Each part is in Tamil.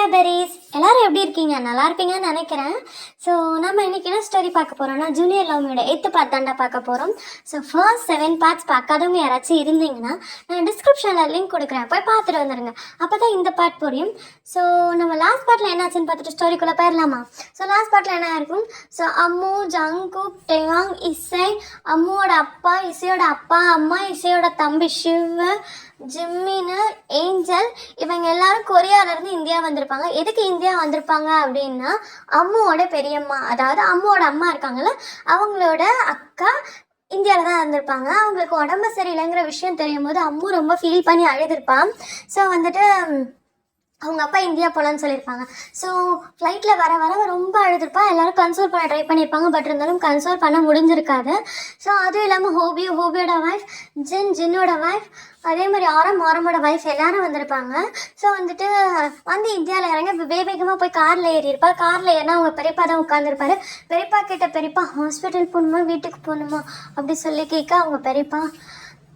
ஹாய் பெரிஸ், எல்லாரும் எப்படி இருக்கீங்க? நல்லா இருப்பீங்கன்னு நினைக்கிறேன். ஸோ நம்ம இன்னைக்கு என்ன ஸ்டோரி பார்க்க போகிறோம்னா, ஜூனியர் லவ்மியோட 8th பார்ட் தாண்டா பார்க்க போகிறோம். ஸோ ஃபர்ஸ்ட் 7 பார்ட்ஸ் பார்க்காதவங்க யாராச்சும் இருந்தீங்கன்னா நான் டிஸ்கிரிப்ஷனில் லிங்க் கொடுக்குறேன், போய் பார்த்துட்டு வந்துடுங்க. அப்போ தான் இந்த பார்ட் புரியும். ஸோ நம்ம லாஸ்ட் பார்ட்டில் என்னாச்சுன்னு பார்த்துட்டு ஸ்டோரிக்குள்ளே போயிடலாமா? ஸோ லாஸ்ட் பார்ட்டில் என்ன இருக்கும்? ஸோ அம்மு, ஜங்குக், டெயாங், இசை, அம்முவோட அப்பா, இசையோட அப்பா, அம்மா, இசையோட தம்பி சிவ், ஜிம்மின்னு, ஏஞ்சல், இவங்க எல்லாரும் கொரியாவிலேருந்து இந்தியா வந்திருப்பாங்க. எதுக்கு இந்தியா வந்திருப்பாங்க அப்படின்னா, அம்முவோட பெரியம்மா, அதாவது அம்முவோட அம்மா இருக்காங்கல்ல, அவங்களோட அக்கா இந்தியாவில் தான் இருந்திருப்பாங்க. அவங்களுக்கு உடம்பு சரியில்லைங்கிற விஷயம் தெரியும் போது அம்மு ரொம்ப ஃபீல் பண்ணி அழுதுருப்பான். ஸோ வந்துட்டு அவங்க அப்பா இந்தியா போகலான்னு சொல்லியிருப்பாங்க. ஸோ ஃப்ளைட்டில் வர வர ரொம்ப அழுதுருப்பா. எல்லோரும் கன்சோல் பண்ண ட்ரை பண்ணியிருப்பாங்க, பட் இருந்தாலும் கன்சோல் பண்ண முடிஞ்சிருக்காது. ஸோ அதுவும் இல்லாமல் ஹோபியோட ஒய்ஃப், ஜின்னோட ஒய்ஃப், அதே மாதிரி ஆரமோட ஒய்ஃப் எல்லாரும் வந்திருப்பாங்க. ஸோ வந்துட்டு இந்தியாவில் இறங்க வேகமாக போய் காரில் ஏறியிருப்பா. காரில் ஏன்னா அவங்க பெரியப்பா தான் உட்காந்துருப்பாரு. பெரியப்பா கிட்ட, பெரியப்பா ஹாஸ்பிட்டல் போகணுமா வீட்டுக்கு போகணுமா அப்படி சொல்லி கேட்க, அவங்க பெரியப்பா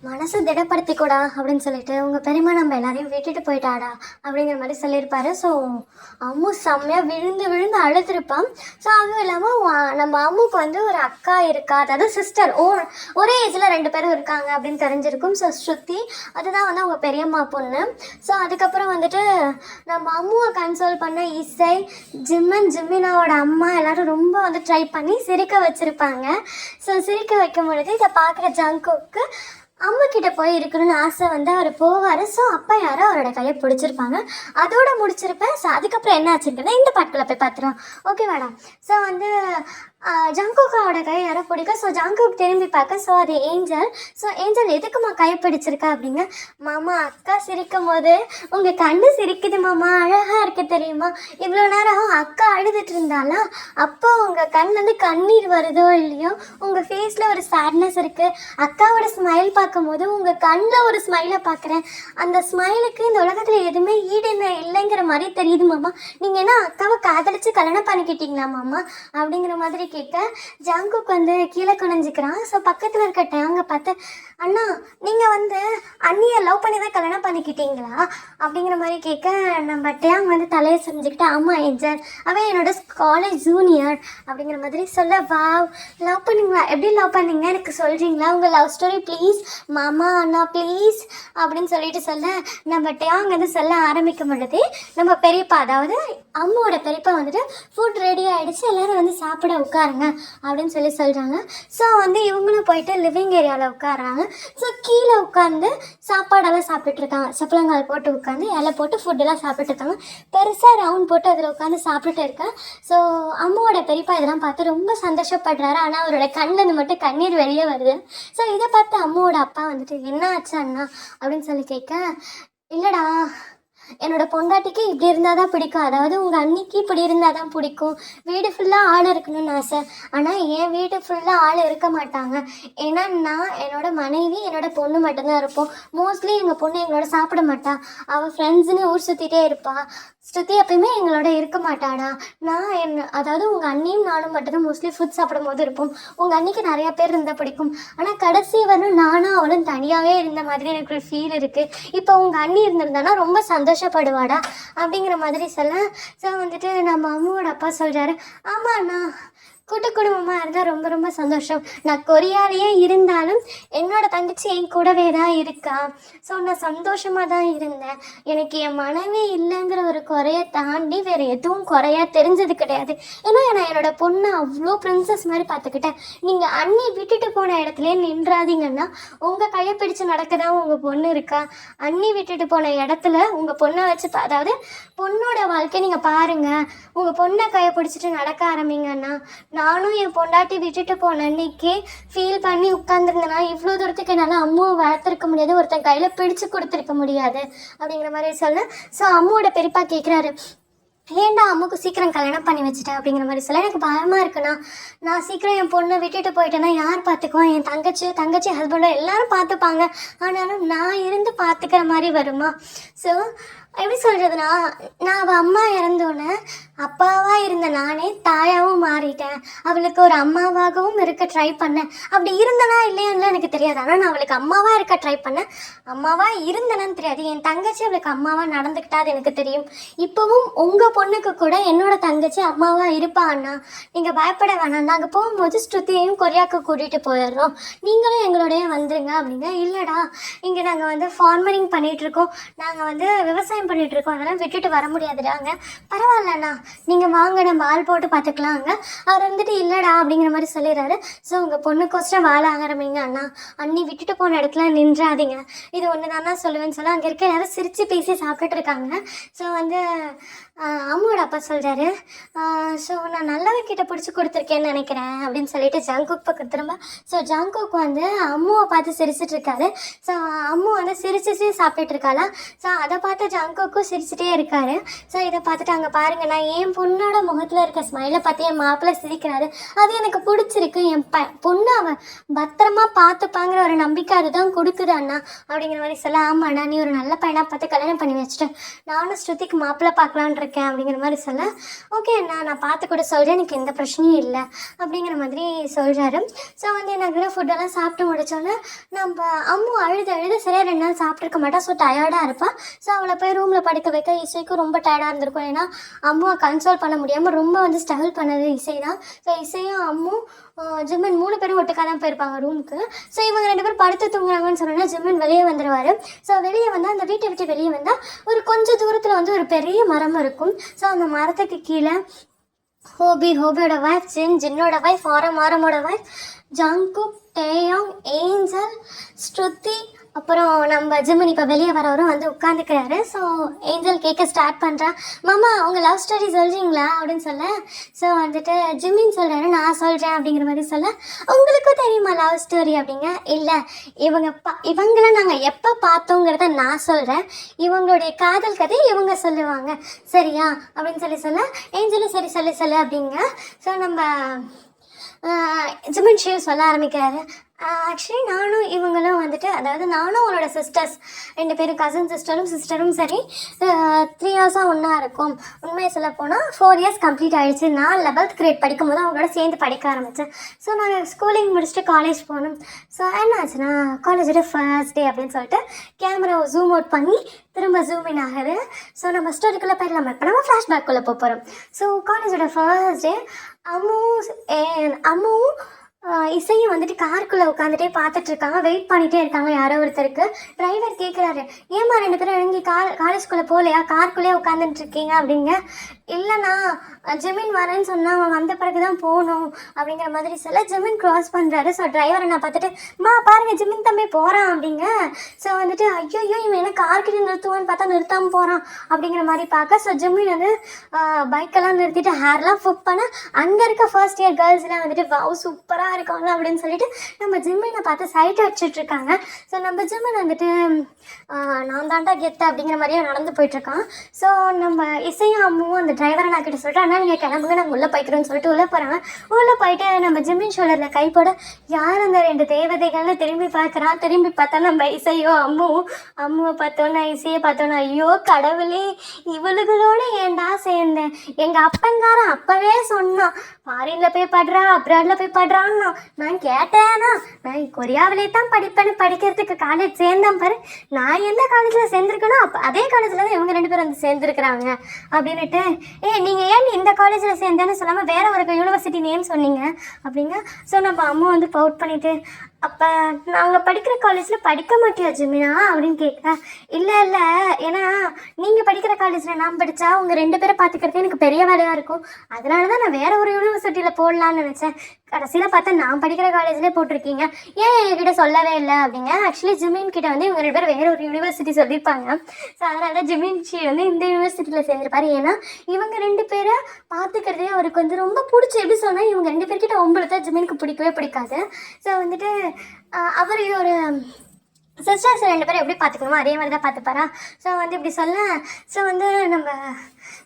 மனசை திடப்படுத்திக்கூடா அப்படின்னு சொல்லிட்டு, உங்கள் பெரியம்மா நம்ம எல்லாரையும் விட்டுட்டு போயிட்டாடா அப்படிங்கிற மாதிரி சொல்லியிருப்பாரு. ஸோ அம்மு செம்மையாக விழுந்து அழுதுருப்பான். ஸோ அதுவும் இல்லாமல் நம்ம அம்முக்கு வந்து ஒரு அக்கா இருக்கா, அதாவது சிஸ்டர், ஒரே ஏஜில் 2 பேரும் இருக்காங்க அப்படின்னு தெரிஞ்சிருக்கும். ஸோ ஸ்ருதி, அதுதான் வந்து அவங்க பெரியம்மா பொண்ணு. ஸோ அதுக்கப்புறம் வந்துட்டு நம்ம அம்முவை கன்சோல் பண்ண இசை, ஜிம்மினாவோட அம்மா எல்லாரும் ரொம்ப வந்து ட்ரை பண்ணி சிரிக்க வச்சுருப்பாங்க. ஸோ சிரிக்க வைக்கும் பொழுது இதை பார்க்குற ஜங்குக்கு அம்மா கிட்ட போய் இருக்கணும்னு ஆசை வந்து அவர் போவார். ஸோ அப்போ யாரோ அவரோட கையை பிடிச்சிருப்பாங்க. அதோட முடிச்சிருப்பேன். ஸோ அதுக்கப்புறம் என்ன ஆச்சுன்னா இந்த பாட்டுக்குள்ள போய் பார்த்துருவோம். Okay madam. ஸோ வந்து ஜங்குக்காவோட கை யாரோ பிடிக்கும். ஸோ ஜங்குக் திரும்பி பார்க்க, ஸோ அது ஏஞ்சல். ஸோ ஏஞ்சல் எதுக்குமா கையை பிடிச்சிருக்கா அப்படிங்க. மாமா அக்கா சிரிக்கும் போது உங்கள் கண்ணு சிரிக்குது மாமா, அழகாக இருக்கு தெரியுமா. இவ்வளோ நேரம் அக்கா அழுதுட்டு இருந்தாலா, அப்போ உங்கள் கண் வந்து கண்ணீர் வருதோ இல்லையோ, உங்கள் ஃபேஸில் ஒரு சேட்னஸ் இருக்குது. அக்காவோட ஸ்மைல் பார்க்கும்போது உங்கள் கண்ணில் ஒரு ஸ்மைலை பார்க்குறேன். அந்த ஸ்மைலுக்கு இந்த உலகத்தில் எதுவுமே ஈடுன்னு இல்லைங்கிற மாதிரி தெரியுது மாமா. நீங்கள் என்ன அக்காவை காதலிச்சு கல்யாணம் பண்ணிக்கிட்டீங்களா மாமா அப்படிங்கிற மாதிரி கேட்க, ஜங்குக்கு வந்து கீழே குனிஞ்சிக்கிறான். ஸோ பக்கத்தில் இருக்க டேங்கை பார்த்து, அண்ணா நீங்கள் வந்து அண்ணியை லவ் பண்ணி தான் கல்யாணம் பண்ணிக்கிட்டீங்களா அப்படிங்கிற மாதிரி கேட்க, நம்ம டேங் வந்து தலையை செஞ்சுக்கிட்டு, ஆமாம் ஏஞ்சல், அவன் என்னோட காலேஜ் ஜூனியர் அப்படிங்கிற மாதிரி சொல்ல, வா லவ் பண்ணிங்களா, எப்படி லவ் பண்ணீங்க எனக்கு சொல்கிறீங்களா, உங்கள் லவ் ஸ்டோரி ப்ளீஸ் மாமா அண்ணா ப்ளீஸ் அப்படின்னு சொல்லிட்டு சொல்ல, நம்ம டேங் வந்து சொல்ல ஆரம்பிக்கும் பொழுது நம்ம பெரியப்பா, அதாவது அம்மாவோட பெரியப்பா வந்துட்டு ஃபுட் ரெடி ஆகிடுச்சு, எல்லோரும் வந்து சாப்பிட உட்காருங்க அப்படின்னு சொல்லி சொல்கிறாங்க. ஸோ வந்து இவங்களும் போயிட்டு லிவிங் ஏரியாவில் உட்காடுறாங்க. ஸோ கீழே உட்காந்து சாப்பாடெல்லாம் சாப்பிட்டுருக்காங்க. சப்பளங்கால் போட்டு உட்காந்து இலை போட்டு ஃபுட்டெல்லாம் சாப்பிட்டுருக்காங்க. பெருசாக ரவுண்ட் போட்டு அதில் உட்காந்து சாப்பிட்டுட்டு இருக்கேன். ஸோ அம்மாவோட பெரியப்பா இதெல்லாம் பார்த்து ரொம்ப சந்தோஷப்படுறாரு. ஆனால் அவரோட கண்ணில் மட்டும் கண்ணீர் வெளியே வருது. ஸோ இதை பார்த்து அம்மாவோட அப்பா வந்துட்டு, என்ன ஆச்சு அண்ணா அப்படின்னு சொல்லி கேட்க, இல்லைடா என்னோடய பொண்டாட்டிக்கு இப்படி இருந்தால் தான் பிடிக்கும், அதாவது உங்கள் அன்னிக்கு இப்படி இருந்தால் தான் பிடிக்கும். வீடு ஃபுல்லாக ஆள் இருக்கணும்னு ஆசை, ஆனால் என் வீடு ஃபுல்லாக ஆள் இருக்க மாட்டாங்க. ஏன்னா நான் என்னோடய மனைவி என்னோடய பொண்ணு மட்டும்தான் இருப்போம். மோஸ்ட்லி எங்கள் பொண்ணு எங்களோட சாப்பிட மாட்டா, அவள் ஃப்ரெண்ட்ஸுன்னு ஊர் சுற்றிட்டே இருப்பாள். ஸ்ருதி எப்பயுமே எங்களோட இருக்க மாட்டாடா. அதாவது உங்கள் அண்ணியும் நானும் மட்டும்தான் மோஸ்ட்லி ஃபுட் சாப்பிடும் போது இருப்போம். உங்கள் அன்னிக்கு நிறையா பேர் இருந்தால் பிடிக்கும், ஆனால் கடைசி வரணும் நானும் அவளும் தனியாகவே இருந்த மாதிரி எனக்கு ஒரு ஃபீல் இருக்குது. இப்போ உங்கள் அண்ணி இருந்திருந்தானா ரொம்ப சந்தோஷப்படுவாடா அப்படிங்கிற மாதிரி சொல்ல. ஸோ வந்துட்டு நம்ம அம்மாவோட அப்பா சொல்கிறாரு, ஆமாண்ணா கூட்டு குடும்பமாக இருந்தால் ரொம்ப ரொம்ப சந்தோஷம். நான் கொரியாலேயே இருந்தாலும் என்னோட தங்கச்சி என் கூடவே தான் இருக்கா. ஸோ நான் சந்தோஷமாக தான் இருந்தேன். எனக்கு என் மனைவி இல்லைங்கிற ஒரு குறையை தாண்டி வேறு எதுவும் குறையாக தெரிஞ்சது கிடையாது. ஏன்னா நான் என்னோடய பொண்ணை அவ்வளோ ப்ரின்சஸ் மாதிரி பார்த்துக்கிட்டேன். நீங்கள் அண்ணி விட்டுட்டு போன இடத்துலேயே நின்றாதீங்கன்னா உங்கள் கையை பிடிச்சு நடக்கதான் உங்கள் பொண்ணு இருக்கா. அண்ணி விட்டுட்டு போன இடத்துல உங்கள் பொண்ணை வச்சு, அதாவது பொண்ணோட வாழ்க்கையை நீங்கள் பாருங்கள். உங்கள் பொண்ணை கையை பிடிச்சிட்டு நடக்க ஆரம்பிங்கன்னா, நானும் என் பொண்டாட்டி விட்டுட்டு போன அன்னைக்கு ஃபீல் பண்ணி உட்காந்துருந்தேன்னா இவ்வளோ தூரத்துக்கு என்னால் அம்மாவை வளர்த்துருக்க முடியாது, ஒருத்தன் கையில் பிடிச்சு கொடுத்துருக்க முடியாது அப்படிங்கிற மாதிரி சொல்ல. ஸோ அம்மாவோட பெரியப்பா கேட்குறாரு, ஏன்டா அம்மாவுக்கு சீக்கிரம் கல்யாணம் பண்ணி வச்சுட்டேன் அப்படிங்கிற மாதிரி சொல்ல. எனக்கு பயமாக இருக்குண்ணா, நான் சீக்கிரம் என் பொண்ணை விட்டுட்டு போயிட்டேன்னா யார் பார்த்துக்குவான், என் தங்கச்சி ஹஸ்பண்டோ எல்லாரும் பார்த்துப்பாங்க, ஆனாலும் நான் இருந்து பார்த்துக்கிற மாதிரி வருமா. ஸோ எப்படி சொல்கிறதுனா, நான் அவள் அம்மா இறந்தோன்னே அப்பாவாக இருந்த நானே தாயாகவும் மாறிட்டேன். அவளுக்கு ஒரு அம்மாவாகவும் இருக்க ட்ரை பண்ணேன். அப்படி இருந்தனா இல்லையான்லாம் எனக்கு தெரியாது. ஆனால் நான் அவளுக்கு அம்மாவாக இருக்க ட்ரை பண்ணேன். அம்மாவாக இருந்தேன்னு தெரியாது. என் தங்கச்சி அவளுக்கு அம்மாவாக நடந்துக்கிட்டா அது எனக்கு தெரியும். இப்போவும் உங்கள் பொண்ணுக்கு கூட என்னோட தங்கச்சி அம்மாவாக இருப்பா அண்ணா. நீங்கள் பயப்பட வேணாம். நாங்கள் போகும்போது ஸ்ருதியையும் கொரியாவுக்கு கூட்டிகிட்டு போயிடுறோம். நீங்களும் எங்களோடய வந்துருங்க அப்படிங்க. இல்லைடா, இங்கே நாங்கள் வந்து ஃபார்மரிங் பண்ணிகிட்ருக்கோம். நாங்கள் வந்து விவசாயம் பண்ணிட்டு இருக்கோம், அதெல்லாம் விட்டுட்டு வர முடியாதுடாங்க. பரவாயில்லண்ணா, நீங்கள் வாங்க, நம்ம ஆள் போட்டு பார்த்துக்கலாங்க. அவர் வந்துட்டு இல்லைடா அப்படிங்கிற மாதிரி சொல்லிடுறாரு. ஸோ உங்கள் பொண்ணுக்கோசரம் வாழ ஆரம்பிங்க அண்ணா. அண்ணி விட்டுட்டு போன இடத்துல நின்றாதீங்க. இது ஒன்று தானா சொல்லுவேன்னு சொல்ல அங்கே இருக்க யாரும் சிரித்து பேசி சாப்பிட்டுட்டு இருக்காங்க. ஸோ வந்து அம்மாவோட அப்பா சொல்கிறாரு, ஸோ நான் நல்லவங்கிட்ட பிடிச்சி கொடுத்துருக்கேன்னு நினைக்கிறேன் அப்படின்னு சொல்லிட்டு ஜங்குக் பக்கம் திரும்ப. ஸோ ஜங்குக் வந்து அம்மாவை பார்த்து சிரிச்சிட்டு இருக்காரு. ஸோ அம்மா வந்து சிரிச்சு சாப்பிட்டுட்டு இருக்காளா. ஸோ அதை பார்த்து ஜங்குக்கும் சிரிச்சுட்டே இருக்காரு. ஸோ இதை பார்த்துட்டு அங்கே பாருங்கள், நான் என் பொண்ணோட முகத்தில் இருக்க ஸ்மைலை பார்த்து என் மாப்பிள்ளை சிரிக்கிறாரு. அது எனக்கு பிடிச்சிருக்கு. என் பொண்ணு அவன் பத்திரமா பார்த்துப்பாங்கிற ஒரு நம்பிக்கை அதுதான் கொடுக்குது அண்ணா அப்படிங்கிற மாதிரி சொல்ல. ஆமாம் அண்ணா, நீ ஒரு நல்ல பையனாக பார்த்து கல்யாணம் பண்ணி வச்சுட்டேன். நானும் ஸ்ருதிக்கு மாப்பிள்ளை பார்க்கலான் இருக்கேன் அப்படிங்கிற மாதிரி சொல்ல. ஓகே அண்ணா, நான் பார்த்து கூட சொல்கிறேன், எனக்கு எந்த பிரச்சனையும் இல்லை அப்படிங்கிற மாதிரி சொல்கிறாரு. ஸோ வந்து எனக்கு ஃபுட்டெல்லாம் சாப்பிட்டு முடித்தோன்னே நம்ம அம்மா அழுது சரியாக 2 நாள் சாப்பிட்ருக்க மாட்டா. ஸோ டயர்டாக இருப்பாள். ஸோ அவளை போய் ரூமில் படுக்க வைக்க. இசைக்கும் ரொம்ப டயர்டாக இருந்திருக்கும். ஏன்னா அம்மாவை கன்சோல் பண்ண முடியாமல் ரொம்ப வந்து ஸ்ட்ரகிள் பண்ணது இசை தான். ஸோ இசையும் அம்மும் ஜிம்மன் 3 பேரும் ஒட்டுக்காக தான் போயிருப்பாங்க ரூமுக்கு. ஸோ இவங்க 2 பேரும் படுத்து தூங்குறாங்கன்னு சொன்னோன்னா ஜிம்மன் வெளியே வந்துடுவார். ஸோ வெளியே வந்தால் அந்த வீட்டை விட்டு வெளியே வந்தால் ஒரு கொஞ்சம் தூரத்தில் வந்து ஒரு பெரிய மரம் இருக்கும். ஸோ அந்த மரத்துக்கு கீழே ஹோபியோட வைஃப், ஜின்னோட வைஃப், ஆரமோட wife, Jungkook, Taeyang, Angel, Shruti, அப்புறம் நம்ம ஜிம்மன் இப்போ வெளியே வரவரும் வந்து உட்காந்துக்கிறாரு. ஸோ ஏஞ்சல் கேட்க ஸ்டார்ட் பண்ணுறா. மாமா, அவங்க லவ் ஸ்டோரி சொல்கிறீங்களா அப்படின்னு சொல்ல. ஸோ வந்துட்டு ஜிம்மின்னு சொல்கிறாரு, நான் சொல்கிறேன் அப்படிங்கிற மாதிரி சொல்ல. உங்களுக்கும் தெரியுமா லவ் ஸ்டோரி அப்படிங்க? இல்லை, இவங்கள நாங்கள் எப்போ பார்த்தோங்கிறத நான் சொல்கிறேன். இவங்களுடைய காதல் கதை இவங்க சொல்லுவாங்க, சரியா அப்படின்னு சொல்ல. ஏஞ்சலும் சரி சொல்லு அப்படிங்க. ஸோ நம்ம ஜிம்மன் ஷிவ் சொல்ல ஆரம்பிக்கிறாரு. ஆக்சுவலி நானும் இவங்களும் வந்துட்டு, அதாவது நானும் அவளோட சிஸ்டர்ஸ் 2 பேரும், கசின் சிஸ்டரும் சரி 3 இயர்ஸாக ஒன்றா இருக்கும். உண்மையை சொல்ல போனால் 4 இயர்ஸ் கம்ப்ளீட் ஆகிடுச்சு. நான் 11th கிரேட் படிக்கும்போது அவங்களோட சேர்ந்து படிக்க ஆரம்பித்தேன். ஸோ நாங்கள் ஸ்கூலிங் முடிச்சுட்டு காலேஜ் போனோம். ஸோ என்ன ஆச்சுன்னா, காலேஜோட ஃபர்ஸ்ட் டே அப்படின்னு சொல்லிட்டு கேமராவை ஜூம் அவுட் பண்ணி திரும்ப ஜூம் இன் ஆகுது. ஸோ நம்ம ஸ்டோரிக்குள்ளே போயிடலாம். இப்போ நம்ம ஃப்ளாஷ்பேக்குள்ளே போகிறோம். ஸோ காலேஜோட ஃபர்ஸ்ட் டே அம்முவும் இசையும் வந்துட்டு காருக்குள்ளே உட்காந்துட்டே பார்த்துட்ருக்காங்க. வெயிட் பண்ணிகிட்டே இருக்காங்க யாரோ ஒருத்தருக்கு. டிரைவர் கேட்குறாரு, ஏம்மா 2 பேரும் இறங்கி காலேஜ்குள்ளே போகலையா, காருக்குள்ளேயே உட்காந்துட்ருக்கீங்க அப்படிங்க. இல்லைண்ணா, ஜெமின் வரேன்னு சொன்னால் அவன் வந்த பிறகு தான் போகணும் அப்படிங்கிற மாதிரி சொல்ல. ஜெமின் க்ராஸ் பண்ணுறாரு. ஸோ டிரைவரை நான் பார்த்துட்டு, பாருங்கள் ஜெமின் தம்பி போகிறான் அப்படிங்க. ஸோ வந்துட்டு ஐயோ இவன் என்ன கார்கிட்ட நிறுத்துவான்னு பார்த்தா நிறுத்தாமல் போகிறான் அப்படிங்கிற மாதிரி பார்க்க. ஸோ ஜெமின் வந்து பைக்கெல்லாம் நிறுத்திட்டு ஹேர்லாம் ஃபுக் பண்ண. அங்கே இருக்க ஃபர்ஸ்ட் இயர் கேர்ள்ஸ்லாம் வந்துட்டு வாவ் சூப்பராக இருக்காங்க அப்படின்னு சொல்லிட்டு நம்ம ஜிம்மினை பார்த்து சைட் அடிச்சிட்ருக்காங்க. ஸோ நம்ம ஜிம்மன் வந்துட்டு நான் தாண்டா கெத்து அப்படிங்கிற மாதிரியே நடந்து போயிட்டுருக்கான். ஸோ நம்ம இசையும் அம்மாவும் அந்த டிரைவரை நான் கிட்ட சொல்லிட்டு, ஆனால் நீங்கள் கிளம்புங்க, நாங்கள் உள்ளே போய்க்கிறோன்னு சொல்லிட்டு உள்ளே போகிறாங்க. உள்ளே போயிட்டு நம்ம ஜிம்மின் ஷோல்டரில் கை போட, யார் அந்த 2 தேவதைகள்னு திரும்பி பார்க்குறான். திரும்பி பார்த்தா நம்ம இசையோ அம்மாவை பார்த்தோன்னா இசையை பார்த்தோன்னா, ஐயோ கடவுளே, இவளுகளோட ஏண்டா சேர்ந்தேன். எங்கள் அப்பங்காரன் அப்போவே சொன்னான், ஃபாரினில் போய் படுறா, அப்ராடில் போய் படுறான்னா. நான் கேட்டேன்னா, நான் கொரியாவிலே தான் படிக்கிறதுக்கு காலேஜ் சேர்ந்தேன் பாரு. நான் எந்த காலேஜில் சேர்ந்துருக்கேனோ அதே காலேஜில் தான் இவங்க 2 பேரும் வந்து சேர்ந்துருக்குறாங்க அப்படின்னுட்டு. நீங்கள் ஏன் இந்த காலேஜில் சேர்ந்தேன்னு சொல்லாமல் வேற ஒரு யூனிவர்சிட்டி நேம் சொன்னீங்க அப்படிங்க. ஸோ நம்ம அம்மா வந்து பவுட் பண்ணிவிட்டு, அப்போ நாங்கள் படிக்கிற காலேஜில் படிக்க மாட்டியா ஜிமினா அப்படின்னு கேட்குறேன். இல்லை ஏன்னா நீங்கள் படிக்கிற காலேஜில் நான் படித்தா உங்கள் 2 பேரை பார்த்துக்கிறது எனக்கு பெரிய வேலையாக இருக்கும். அதனால தான் நான் வேறு ஒரு யூனிவர்சிட்டியில் போடலான்னு நினச்சேன். கடைசியில் பார்த்தா நான் படிக்கிற காலேஜ்லேயே போட்டிருக்கீங்க, ஏன் என்கிட்ட சொல்லவே இல்லை அப்படிங்க. ஆக்சுவலி ஜிமின் கிட்ட வந்து இவங்க 2 பேர் வேறு ஒரு யூனிவர்சிட்டி சொல்லியிருப்பாங்க. ஸோ அதனால தான் ஜிமின் ஷி வந்து இந்த யூனிவர்சிட்டியில் சேர்ந்துருப்பாரு. ஏன்னா இவங்க 2 பேரை பார்த்துக்கிறதே அவருக்கு வந்து ரொம்ப பிடிச்சி. எப்படி சொன்னால் இவங்க 2 பேர்கிட்ட உங்களுக்கு தான் ஜிமினுக்கு பிடிக்கவே பிடிக்காது. ஸோ வந்துட்டு அவர் ஒரு சிஸ்டர்ஸ் 2 பேரும் எப்படி பார்த்துக்கணுமோ அதே மாதிரி தான் பார்த்துப்பாரா. ஸோ வந்து இப்படி சொல்ல. ஸோ வந்து நம்ம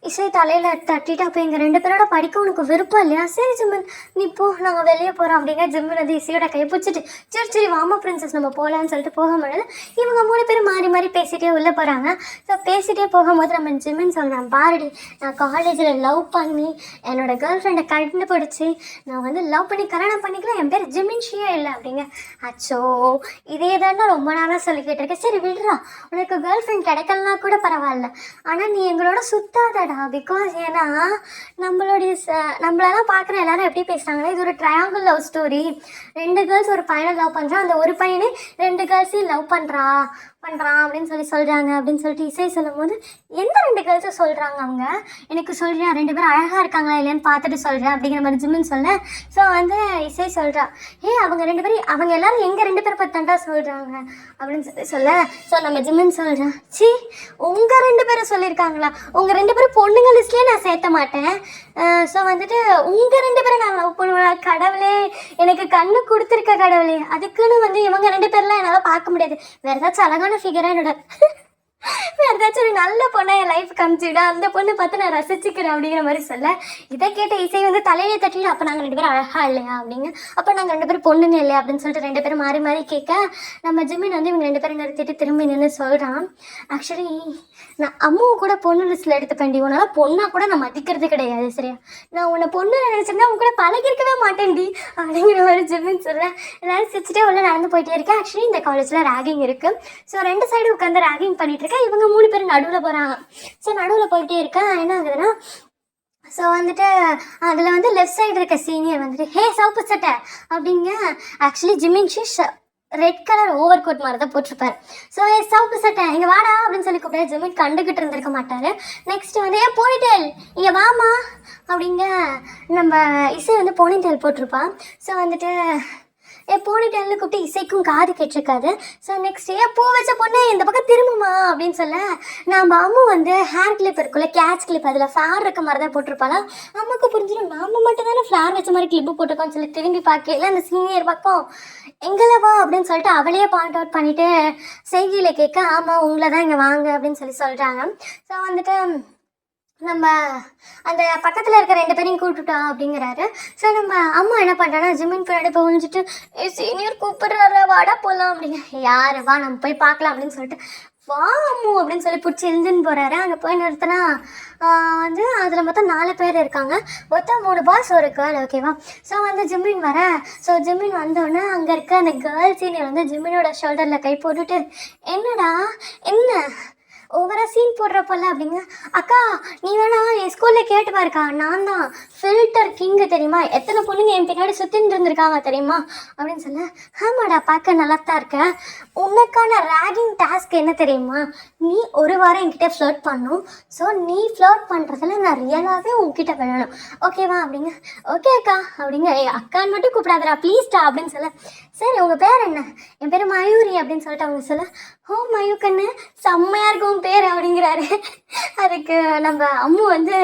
இசை தலையில் தட்டிட்டு, அப்போ எங்கள் 2 பேரோட படிக்க உனக்கு விருப்பம் இல்லையா? சரி ஜிம்மன் நீ போ, நாங்கள் வெளியே போகிறோம் அப்படிங்க. ஜிம்மன் வந்து இசையோட கை பிடிச்சிட்டு சரி சரி வாமா பிரின்சஸ் நம்ம போகலான்னு சொல்லிட்டு போகும்போது இவங்க 3 பேரும் மாறி மாறி பேசிகிட்டே உள்ளே போகிறாங்க. ஸோ பேசிகிட்டே போகும்போது நம்ம ஜிம்மன் சொல்கிறேன், பாருடி நான் காலேஜில் லவ் பண்ணி என்னோட கேர்ள் ஃப்ரெண்டை கண்டுபிடிச்சி நான் வந்து லவ் பண்ணி கல்யாணம் பண்ணிக்கலாம், என் பேர் ஜிமின்ஷியே இல்லை அப்படிங்க. அச்சோ இதே தானே ரொம்ப நாளாக சொல்லிக்கிட்டு இருக்கேன். சரி விடுறா, உனக்கு கேர்ள் ஃப்ரெண்ட் கிடைக்கலனா கூட பரவாயில்ல, ஆனால் நீ எங்களோட சுத்தாதடா. பிகாஸ் ஏன்னா நம்மளெல்லாம் பார்க்குற எல்லாரும் எப்படி பேசுகிறாங்கன்னா இது ஒரு ட்ரையாங்கிள் லவ் ஸ்டோரி, 2 கேர்ள்ஸ் ஒரு பையனை லவ் பண்ணுறான், அந்த ஒரு பையனே 2 கேர்ள்ஸையும் லவ் பண்ணுறான் அப்படின்னு சொல்கிறாங்க அப்படின்னு சொல்லிட்டு இசை சொல்லும் போது எந்த 2 கேர்ள்ஸும் சொல்கிறாங்க அவங்க, எனக்கு சொல்கிறேன் 2 பேரும் அழகாக இருக்காங்களா இல்லையான்னு பார்த்துட்டு சொல்கிறேன் அப்படிங்கிற மாதிரி ஜிம்முன்னு சொல்ல. ஸோ வந்து இசை சொல்கிறா, அவங்க 2 பேரும் அவங்க எல்லாரும் எங்கள் 2 பேரை பற்றி தாண்டா சொல்கிறாங்க அப்படின்னு சொல்ல. ஸோ நம்ம ஜிம்முன்னு சொல்கிறேன், சி உங்கள் 2 பேரும் சொல்லியிருக்காங்களா, உங்கள் 2 பேரும் பொண்ணுங்க லிஸ்ட்லேயே நான் சேர்த்த மாட்டேன். ஸோ வந்துட்டு உங்கள் 2 பேரும் நான் லவ் பண்ணுவேன். கடவுளே எனக்கு கண்ணு கொடுத்துருக்க கடவுளே, அதுக்குன்னு வந்து இவங்க 2 பேர்லாம் என்னால் பார்க்க முடியாது. வேறு ஏதாச்சும் அழகான ஃபிகராக என்னோட வேறு ஏதாச்சும் ஒரு நல்ல பொண்ணை என் லைஃப் காமிச்சிவிட, அந்த பொண்ணை பார்த்து நான் ரசிச்சுக்கிறேன் அப்படிங்கிற மாதிரி சொல்ல. இதை கேட்ட இசை வந்து தலையிலே தட்டிட்டு, அப்போ நாங்கள் 2 பேரும் அழகா இல்லையா அப்படிங்க, அப்போ நாங்கள் 2 பேரும் பொண்ணுங்க இல்லையா அப்படின்னு சொல்லிட்டு 2 பேரும் மாறி மாறி கேட்க நம்ம ஜிம்மின் வந்து இவங்க 2 பேரும் நிறுத்திட்டு திரும்பி நின்று சொல்கிறான், ஆக்சுவலி நான் அம்மாவை கூட பொண்ணு லிஸ்ட்டில் எடுத்துப்பேன்டி, உன்னால் பொண்ணாக கூட நான் மதிக்கிறது கிடையாது சரியா, நான் உன்னை பொண்ணு நினச்சிருந்தா உன் கூட பழகிருக்கவே மாட்டேன்டி அப்படிங்கிற மாதிரி ஜிம்மின் சொல்கிறேன். எல்லாரும் சிரிச்சுட்டே உள்ள நடந்து போயிட்டே இருக்கேன். ஆக்சுவலி இந்த காலேஜில் ரேகிங் இருக்குது. ஸோ 2 சைடு உட்காந்து ரேகிங் பண்ணிட்டு இருக்கேன். இவங்க 3 பேரும் நடுவில் போகிறாங்க. ஸோ நடுவில் போயிட்டே இருக்கேன். என்ன ஆகுதுன்னா, ஸோ வந்துட்டு அதில் வந்து லெஃப்ட் சைடு இருக்க சீனியர் வந்துட்டு ஹே சவுப்பு சட்டை அப்படிங்க. ஆக்சுவலி ஜிமின்ஷி ரெட் கலர் ஓவர் கோட் மாதிரி தான் போட்டிருப்பார். ஸோ சவுப்பு சட்டை இங்கே வாடா அப்படின்னு சொல்லி கூப்பிட்டா ஜிமின் கண்டுக்கிட்டு இருந்திருக்க மாட்டார். நெக்ஸ்ட் வந்து போனிடெயில் இங்கே வாமா அப்படிங்க. நம்ம இசை வந்து போனிடெயில் போட்டிருப்பான். ஸோ வந்துட்டு போனிடெயில்னு கூப்பிட்டு இசைக்கும் காது கேட்டிருக்காது. ஸோ நெக்ஸ்ட் பூ வச்ச பொண்ணு இந்த பக்கம் திரும்புமா அப்படின்னு சொல்ல, நம்ம அம்மு வந்து ஹேர் கிளிப் இருக்குல்ல கேட்ச் கிளிப், அதில் ஃப்ளார் இருக்க மாதிரி தான் போட்டிருப்பாளா. அம்மாவுக்கு புரிஞ்சிடும் நாம் மட்டும் தானே ஃப்ளார் வச்ச மாதிரி கிளிப்பு போட்டிருக்கோன்னு சொல்லி திரும்பி பார்க்கல அந்த சீனியர் பக்கம் எங்களை வா அப்படின்னு சொல்லிட்டு அவளையே பாயிண்ட் அவுட் பண்ணிவிட்டு செய்தியில் கேட்க, ஆமாம் உங்களை தான் இங்கே வாங்க அப்படின்னு சொல்லி சொல்கிறாங்க. ஸோ வந்துட்டு நம்ம அந்த பக்கத்தில் இருக்க 2 பேரையும் கூப்பிட்டுட்டா அப்படிங்கிறாரு. ஸோ நம்ம அம்மா என்ன பண்ணுறாங்கன்னா ஜிம்மின் பின்னாடி போய் ஒழிஞ்சிட்டு சீனியர் கூப்பிட்றாரு வாடா போகலாம் அப்படிங்க. யார் வா நம்ம போய் பார்க்கலாம் அப்படின்னு சொல்லிட்டு வா அம்மு அப்படின்னு சொல்லி பிடிச்சி எழுந்துன்னு போகிறாரு. அங்கே போய் நிறுத்தினா வந்து அதில் மொத்தம் 4 பேர் இருக்காங்க. மொத்தம் 3 பாய்ஸ் ஒரு கேர்ள் ஓகேவா. ஸோ வந்து ஜிம்மின் வர. ஸோ ஜிம்மின் வந்தோடனே அங்கே இருக்க அந்த கேர்ள் சீனியர் வந்து ஜிம்மினோட ஷோல்டரில் கை போட்டுட்டு என்னடா என்ன ஓவரா சீன் போடுறப்பல்ல அப்படிங்க. அக்கா நீ வேணா என் ஸ்கூலில் கேட்டு பாருக்கா, நான் தான் ஃபில்டர் கிங்கு தெரியுமா, எத்தனை பொண்ணுங்க என் பின்னாடி சுற்றின்னு இருந்திருக்காங்க தெரியுமா அப்படின்னு சொல்ல. ஆமாடா பார்க்க நல்லா தான் இருக்க, உனக்கான ரேகிங் டாஸ்க் என்ன தெரியுமா, நீ ஒரு வாரம் என்கிட்ட ஃப்ளோட் பண்ணும். ஸோ நீ ஃப்ளோட் பண்ணுறதுல நான் ரியலாகவே உங்ககிட்ட விழணும் ஓகேவா அப்படிங்க. ஓகே அக்கா அப்படிங்க. அக்கான்னு மட்டும் கூப்பிடாதரா ப்ளீஸ்டா அப்படின்னு சொல்ல. சரி உங்கள் பேர் என்ன, என் பேர் மயூரி அப்படின்னு சொல்லிட்டு அவங்க சொல்ல. ஓ மயூக்கண்ணு செம்மையாக இருக்கும் பேர் அப்படிங்கிறாரு. அதுக்கு நம்ம அம்மு வந்து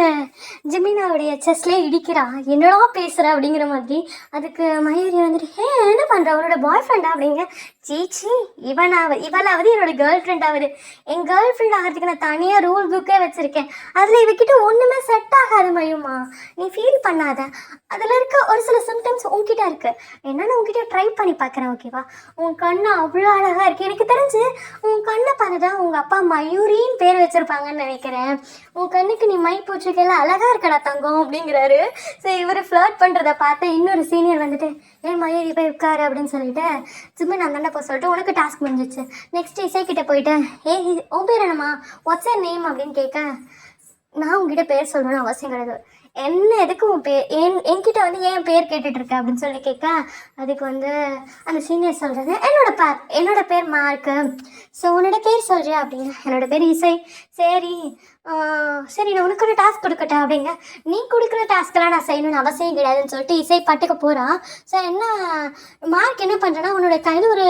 ஜிமினாவுடைய செஸ்லேயே இடிக்கிறா, என்னடா பேசுகிற அப்படிங்கிற மாதிரி. அதுக்கு மயூரி வந்துட்டு என்ன பண்ணுற அவரோட பாய் ஃப்ரெண்டா அப்படிங்க. சீச்சி இவளாவது என்னோட கேர்ள் ஃப்ரெண்ட் ஆகுது. என் கேர்ள் ஃப்ரெண்ட் ஆகிறதுக்கு நான் தனியாக ரூல் புக்கே வச்சுருக்கேன். அதில் இவகிட்ட ஒன்றுமே செட் ஆகாது மயுமா, நீ ஃபீல் பண்ணாத. அதில் இருக்க ஒரு சில சிம்டம்ஸ் உன்கிட்ட இருக்குது, என்னென்னு உன்கிட்ட ட்ரை பண்ணி பார்க்குறேன் ஓகேவா. உன் கண்ணு அவ்வளோ அழகாக இருக்குது, எனக்கு தெரிஞ்சு உன் கண்ணை பார்த்துதான் உங்கள் அப்பா மயூரின்னு பேர் வச்சுருப்பாங்கன்னு நினைக்கிறேன். உன் கண்ணுக்கு நீ மை போட்டிருக்கல அழகாக இருக்கடா தங்கம் அப்படிங்கிறாரு. ஸோ இவர் ஃப்ளர்ட் பண்ணுறதை பார்த்து இன்னொரு சீனியர் வந்துட்டு மயூரி போய் உட்காரு அப்படின்னு சொல்லிட்டு ஜிம்மின் அந்தாண்ட போய் சொல்லிட்டு உனக்கு டாஸ்க் முடிஞ்சிச்சு. நெக்ஸ்ட் இசைக்கிட்ட போயிட்டு உன் பேர் என்னம்மா, வாட்ஸ் யர் நேம் அப்படின்னு கேட்க, நான் உங்ககிட்ட பேர் சொல்லணும்னு அவசியம் கிடையாது, என்ன எதுக்கு உன் பேர் என்கிட்ட வந்து ஏன் பேர் கேட்டுட்ருக்க அப்படின்னு சொல்லி கேட்க. அதுக்கு வந்து அந்த சீனியர் சொல்கிறது என்னோட பேர் மார்க்கு. ஸோ உன்னோட பேர் சொல்கிறியா அப்படிங்க. என்னோட பேர் இசை. சரி நான் உனக்கு ஒரு டாஸ்க் கொடுக்கட்டேன் அப்படிங்க. நீ கொடுக்குற டாஸ்க்கெல்லாம் நான் செய்யணும்னு அவசியம் கிடையாதுன்னு சொல்லிட்டு இசை பட்டுக்க போகிறான். ஸோ என்ன மார்க் என்ன பண்ணுறேன்னா உன்னோட கையில் ஒரு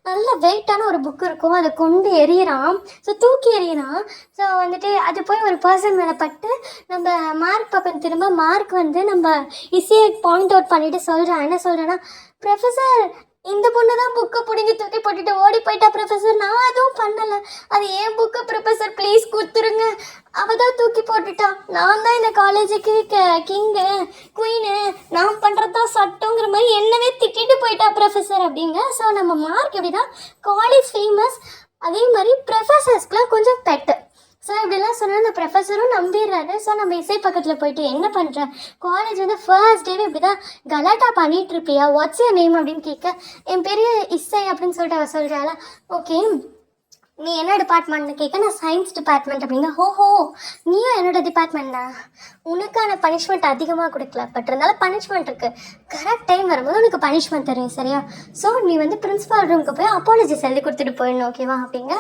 நல்ல வெயிட்டான ஒரு புக்கு இருக்கும், அதை கொண்டு எறிகிறான். ஸோ தூக்கி எறிகிறான். ஸோ வந்துட்டு அது போய் ஒரு பர்சன் மேலே பட்டு நம்ம மார்க் பக்கம் திரும்ப மார்க் வந்து நம்ம இசையை பாயிண்ட் அவுட் பண்ணிவிட்டு சொல்கிறான். என்ன சொல்கிறேன்னா, ப்ரொஃபஸர் இந்த பொண்ணு தான் புக்கை பிடிங்கி தூக்கி போட்டுட்டு ஓடி போயிட்டா ப்ரொஃபஸர், நான் எதுவும் பண்ணலை, அது ஏன் புக்கு ப்ரொஃபஸர் ப்ளீஸ் கொடுத்துருங்க, அவள் தான் தூக்கி போட்டுட்டா, நான் தான் இந்த காலேஜுக்கு கிங்கு குயினு, நான் பண்ணுறது தான் சட்டங்கிற மாதிரி என்னவே திட்டிட்டு போயிட்டா ப்ரொஃபஸர் அப்படிங்க. ஸோ நம்ம மார்க் எப்படி தான் காலேஜ் ஃபேமஸ், அதே மாதிரி ப்ரொஃபஸர்ஸ்க்குலாம் கொஞ்சம் பெட்டு. ஸோ இப்படிலாம் சொன்னால் அந்த ப்ரொஃபஸரும் நம்பிடுறாரு. ஸோ நம்ம இசை பக்கத்தில் போயிட்டு என்ன பண்ணுறேன், காலேஜ் வந்து ஃபர்ஸ்ட் டேவே இப்படி தான் கலாட்டா பண்ணிகிட்டு இருப்பியா, வாட்ஸ் யுவர் நேம் அப்படின்னு கேட்க, என் பெரிய இசை அப்படின்னு சொல்லிட்டு அவள் சொல்கிறாள். ஓகே நீ என்ன டிபார்ட்மெண்ட்னு கேட்க, நான் சயின்ஸ் டிபார்ட்மெண்ட் அப்படிங்க. ஹோஹோ நீயும் என்னோட டிபார்ட்மெண்ட்டா, உனக்கான பனிஷ்மெண்ட் அதிகமாக கொடுக்கல, பட் இருந்தாலும் பனிஷ்மெண்ட் இருக்குது, கரெக்ட் டைம் வரும்போது உனக்கு பனிஷ்மெண்ட் தெரியும் சரியா. ஸோ நீ வந்து பிரின்ஸிபால் ரூமுக்கு போய் அப்பாலஜிஸ் எழுதி கொடுத்துட்டு போயிடணும் ஓகேவா அப்படிங்க.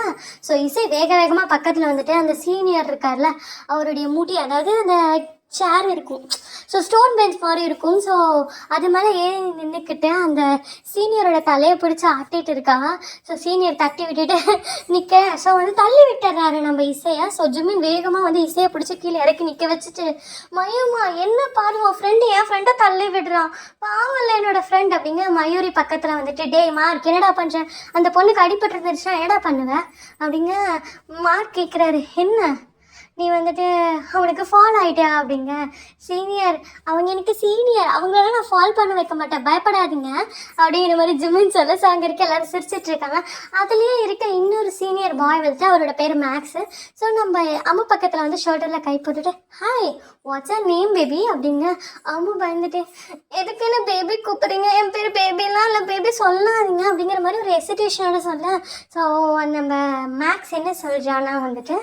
ஸோ இசை வேகமாக பக்கத்தில் வந்துட்டு அந்த சீனியர் இருக்கார்ல அவருடைய முடி, அதாவது அந்த சேர் இருக்கும், ஸோ ஸ்டோன் பெஞ்ச் மாதிரி இருக்கும், ஸோ அது மேலே ஏறி நின்றுக்கிட்டு அந்த சீனியரோட தலையை பிடிச்சி ஆட்டிகிட்டு இருக்கா. ஸோ சீனியர் தட்டி விட்டுட்டு நிற்க, ஸோ வந்து தள்ளி விட்டுறாரு நம்ம இசையை. ஸோ ஜிம்மின் வேகமாக வந்து இசையை பிடிச்சி கீழே இறக்கி நிற்க வச்சுட்டு, மயூமா என்ன பாரு உன் ஃப்ரெண்டு என் ஃப்ரெண்டை தள்ளி விடுறான், பாவல்ல என்னோட ஃப்ரெண்ட் அப்படிங்க. மயூரி பக்கத்தில் வந்துட்டு, டே மார்க் என்னடா பண்ணுறேன், அந்த பொண்ணுக்கு அடிபட்டு இருந்துச்சுன்னா என்னடா பண்ணுவேன் அப்படிங்க. மார்க் கேட்குறாரு, என்ன நீ வந்துட்டு அவனுக்கு ஃபால் ஆகிட்டியா அப்படிங்க. சீனியர் அவங்க எனக்கு சீனியர், அவங்களெல்லாம் நான் ஃபால் பண்ண வைக்க மாட்டேன், பயப்படாதீங்க அப்படிங்கிற மாதிரி ஜிம்மின்னு சொல்ல. ஸோ அங்கே இருக்க எல்லோரும் சிரிச்சிட்ருக்காங்க. அதுலேயே இருக்க இன்னொரு சீனியர் பாய் வந்துட்டு, அவரோட பேர் மேக்ஸு. ஸோ நம்ம அம்மா பக்கத்தில் வந்து ஷோல்டரில் கை போட்டுட்டு, hi what's your name baby அப்படிங்க. அம்மா பயந்துட்டு, எதுக்கு என்ன பேபி கூப்பிட்றீங்க, என் பேர் பேபிலாம் இல்லை, பேபி சொல்லாதீங்க அப்படிங்கிற மாதிரி ஒரு எசிடேஷனோட சொல்ல. ஸோ நம்ம மேக்ஸ் என்ன சொல்கிறான்னா வந்துட்டு,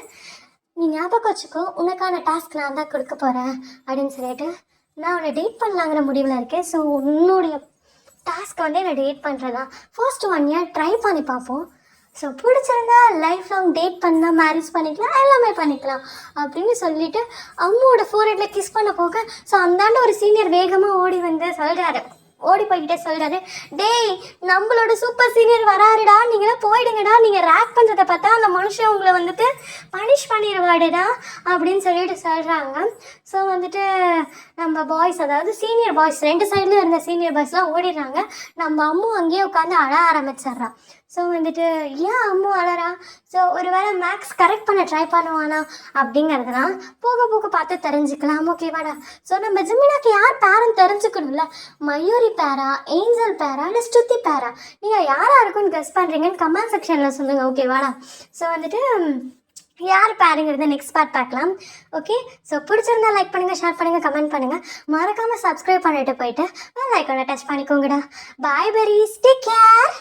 நீ ஞாபகம் வச்சுக்கோ, உனக்கான டாஸ்க் நான் தான் கொடுக்க போகிறேன் அப்படின்னு சொல்லிட்டு, நான் உன்னை டேட் பண்ணலாங்கிற முடிவில் இருக்கேன். ஸோ உன்னுடைய டாஸ்க் வந்து என்னை டேட் பண்ணுறதா, ஃபர்ஸ்ட் 1 year ட்ரை பண்ணி பார்ப்போம், ஸோ பிடிச்சிருந்தா லைஃப் லாங் டேட் பண்ணால் மேரேஜ் பண்ணிக்கலாம், எல்லாமே பண்ணிக்கலாம் அப்படின்னு சொல்லிட்டு அம்மாவோட ஃபோர்ஹெட்டில் கிஸ் பண்ண போக, ஸோ அந்தாண்ட ஒரு சீனியர் வேகமாக ஓடி வந்து சொல்கிறாரு, ஓடி போய்கிட்டே சொல்கிறாரு, டேய் நம்மளோட சூப்பர் சீனியர் வராருடா, நீங்களாம் போயிடுங்கடா, நீங்கள் ரேக் பண்ணுறதை பார்த்தா அந்த மனுஷன் உங்களை வந்துட்டு பனிஷ் பண்ணிடுவாடுடா அப்படின்னு சொல்லிட்டு சொல்கிறாங்க. ஸோ வந்துட்டு நம்ம பாய்ஸ், அதாவது சீனியர் பாய்ஸ் 2 சைட்லேயும் இருந்த சீனியர் பாய்ஸ்லாம் ஓடிடுறாங்க. நம்ம அம்மா அங்கேயே உட்காந்து அழ ஆரம்பிச்சிட்றான். ஸோ வந்துட்டு ஏன் அம்மா அழறா, ஸோ ஒரு வேளை மேக்ஸ் கரெக்ட் பண்ண ட்ரை பண்ணுவானா அப்படிங்கிறதுலாம் போக போக பார்த்து தெரிஞ்சுக்கலாம் ஓகேவாடா. ஸோ நம்ம ஜிமினாக்கு யார் பேரன் தெரிஞ்சுக்கணும்ல, மயூரி பேரா, ஏஞ்சல் பேரா, இல்லை ஸ்ருதி பேரா, நீங்கள் யாராக இருக்குன்னு கெஸ் பண்ணுறீங்கன்னு கமெண்ட் செக்ஷனில் சொல்லுங்கள் ஓகேவாடா. ஸோ வந்துட்டு யார் பேருங்கிறத நெக்ஸ்ட் பார்ட் பார்க்கலாம் ஓகே. ஸோ பிடிச்சிருந்தா லைக் பண்ணுங்கள், ஷேர் பண்ணுங்கள், கமெண்ட் பண்ணுங்கள், மறக்காமல் சப்ஸ்கிரைப் பண்ணிட்டு போயிட்டு பெல் ஐகானை டச் பண்ணிக்கோங்கடா. பாய் பெரிஸ், டேக் கேர்.